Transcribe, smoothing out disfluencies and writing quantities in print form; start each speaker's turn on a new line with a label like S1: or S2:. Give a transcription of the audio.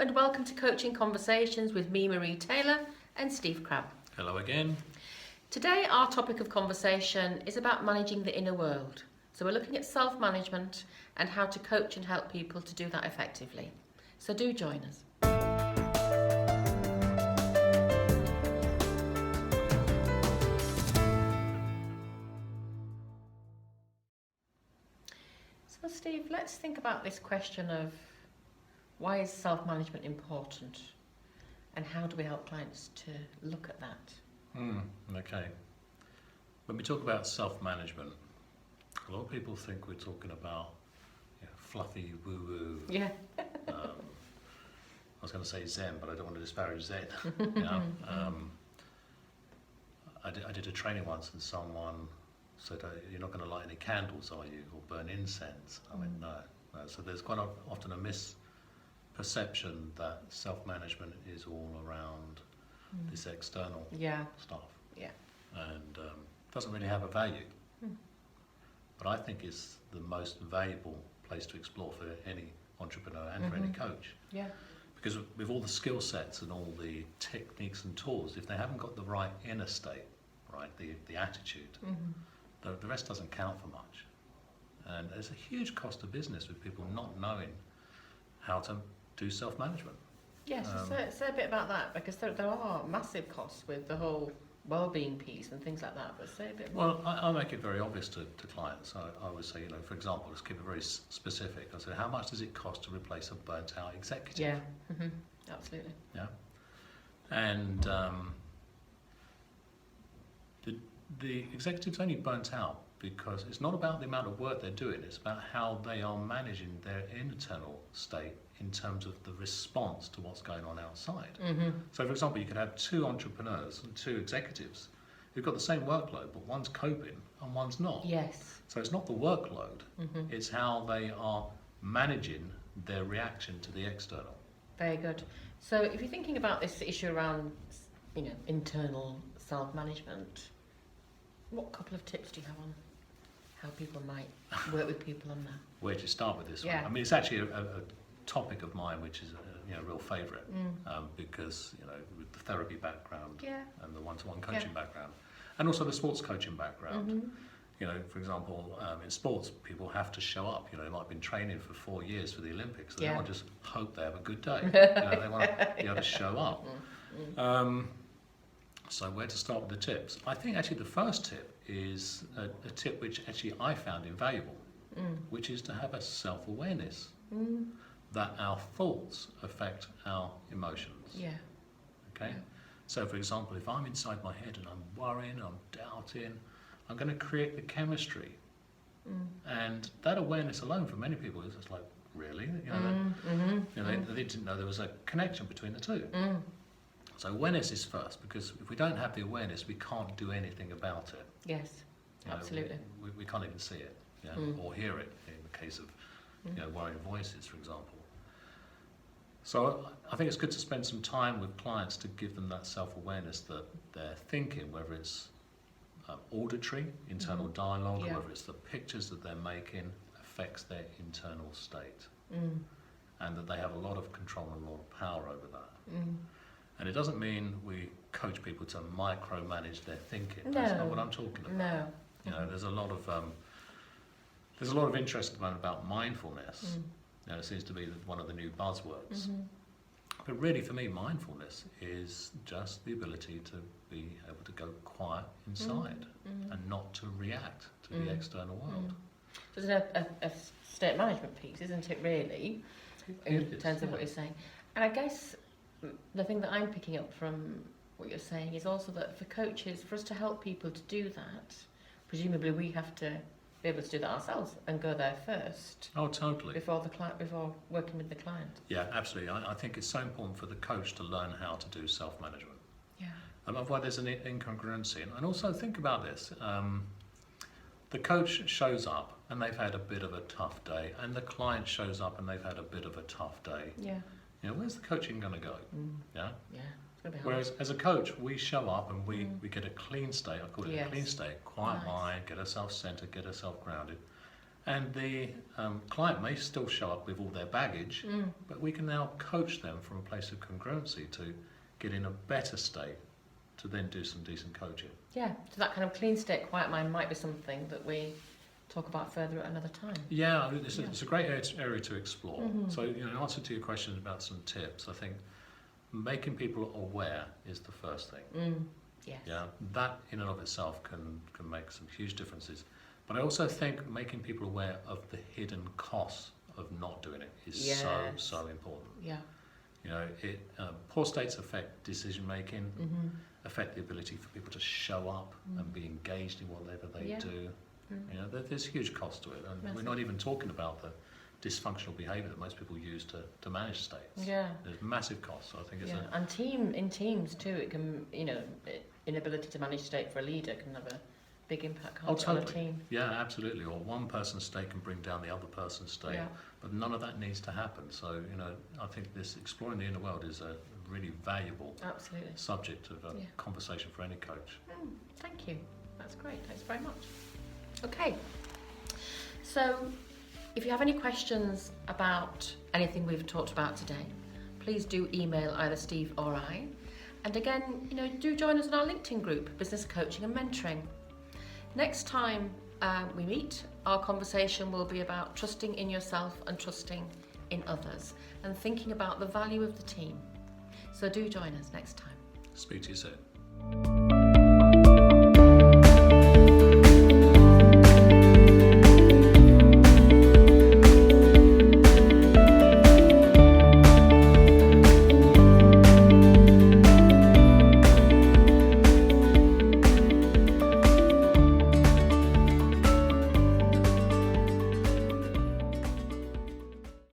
S1: and welcome to Coaching Conversations with me, Marie Taylor, and Steve Crabb.
S2: Hello again.
S1: Today our topic of conversation is about managing the inner world. So we're looking at self-management and how to coach and help people to do that effectively. So do join us. So Steve, let's think about this question of why is self-management important and how do we help clients to look at that?
S2: Okay. When we talk about self-management, a lot of people think we're talking about fluffy woo-woo.
S1: Yeah.
S2: I was going to say Zen, but I don't want to disparage Zen. I did a training once and someone said, you're not going to light any candles, are you, or burn incense? I went, no. So there's quite often a misperception that self-management is all around this external stuff.
S1: Yeah.
S2: And doesn't really have a value. But I think it's the most valuable place to explore for any entrepreneur and for any coach.
S1: Yeah.
S2: Because with all the skill sets and all the techniques and tools, if they haven't got the right inner state, right, the attitude, the rest doesn't count for much. And there's a huge cost of business with people not knowing how to do self-management.
S1: Yes, say a bit about that, because there are massive costs with the whole well-being piece and things like that, but say a bit more.
S2: Well, I make it very obvious to clients. I always say, for example, let's keep it very specific. I say, how much does it cost to replace a burnt-out executive?
S1: Yeah, absolutely.
S2: Yeah. And the executive's only burnt out because it's not about the amount of work they're doing, it's about how they are managing their internal state in terms of the response to what's going on outside. So for example, you could have two entrepreneurs and two executives who've got the same workload, but one's coping and one's not.
S1: Yes.
S2: So it's not the workload, it's how they are managing their reaction to the external.
S1: Very good. So if you're thinking about this issue around, internal self-management, what couple of tips do you have on how people might work with people on that?
S2: Where do you start with this
S1: Yeah.
S2: one? I mean, it's actually a topic of mine, which is a real favourite, because with the therapy background and the one-to-one coaching background, and also the sports coaching background. For example, in sports, people have to show up. They might have been training for 4 years for the Olympics. They don't just hope they have a good day. They want to be able to show up. So where to start with the tips? I think actually the first tip is a tip which actually I found invaluable, which is to have a self-awareness that our thoughts affect our emotions.
S1: Yeah.
S2: Okay? Yeah. So for example, if I'm inside my head and I'm worrying, I'm doubting, I'm going to create the chemistry. And that awareness alone for many people is just like, really? They didn't know there was a connection between the two. So awareness is first, because if we don't have the awareness, we can't do anything about it.
S1: Yes, absolutely.
S2: We can't even see it, or hear it in the case of worrying voices, for example. So I think it's good to spend some time with clients to give them that self-awareness that they're thinking, whether it's auditory, internal dialogue, or whether it's the pictures that they're making affects their internal state. And that they have a lot of control and a lot of power over that. And it doesn't mean we coach people to micromanage their thinking.
S1: No.
S2: That's not what I'm talking about.
S1: No.
S2: There's a lot of interest about mindfulness. It seems to be one of the new buzzwords. But really, for me, mindfulness is just the ability to be able to go quiet inside and not to react to the external world.
S1: So it's a state management piece, isn't it, really, in terms of what you're saying? And I guess the thing that I'm picking up from what you're saying is also that for coaches, for us to help people to do that, presumably we have to be able to do that ourselves and go there first.
S2: Oh, totally.
S1: Before working with the client.
S2: Yeah, absolutely. I think it's so important for the coach to learn how to do self-management.
S1: Yeah.
S2: Otherwise there's an incongruency. And also think about this. The coach shows up and they've had a bit of a tough day, and the client shows up and they've had a bit of a tough day.
S1: Yeah.
S2: Where's the coaching going to go? Yeah.
S1: Yeah. It's gonna be hard.
S2: Whereas as a coach, we show up and we get a clean state. I call it a clean state, quiet mind, get ourselves centered, get ourselves grounded, And the client may still show up with all their baggage, but we can now coach them from a place of congruency to get in a better state to then do some decent coaching.
S1: Yeah, so that kind of clean state, quiet mind might be something that we talk about further at another time.
S2: Yeah, it's a great area to explore. So, in answer to your question about some tips, I think making people aware is the first thing.
S1: Yes.
S2: Yeah, that in and of itself can make some huge differences. But I also think making people aware of the hidden costs of not doing it is so important.
S1: Yeah.
S2: You know, poor states affect decision making, affect the ability for people to show up and be engaged in whatever they do. You know, there's huge cost to it, and we're not even talking about the dysfunctional behaviour that most people use to manage states.
S1: Yeah.
S2: There's massive costs. So I think it's
S1: and in teams too, it can, you know, inability to manage state for a leader can have a big impact on a team.
S2: Yeah, absolutely. Or one person's state can bring down the other person's state, but none of that needs to happen. So, you know, I think this exploring the inner world is a really valuable subject of a conversation for any coach.
S1: Thank you. That's great. Thanks very much. Okay. So, if you have any questions about anything we've talked about today, please do email either Steve or I. And again, you know, do join us in our LinkedIn group, Business Coaching and Mentoring. Next time we meet, our conversation will be about trusting in yourself and trusting in others and thinking about the value of the team. So do join us next time.
S2: Speak to you soon.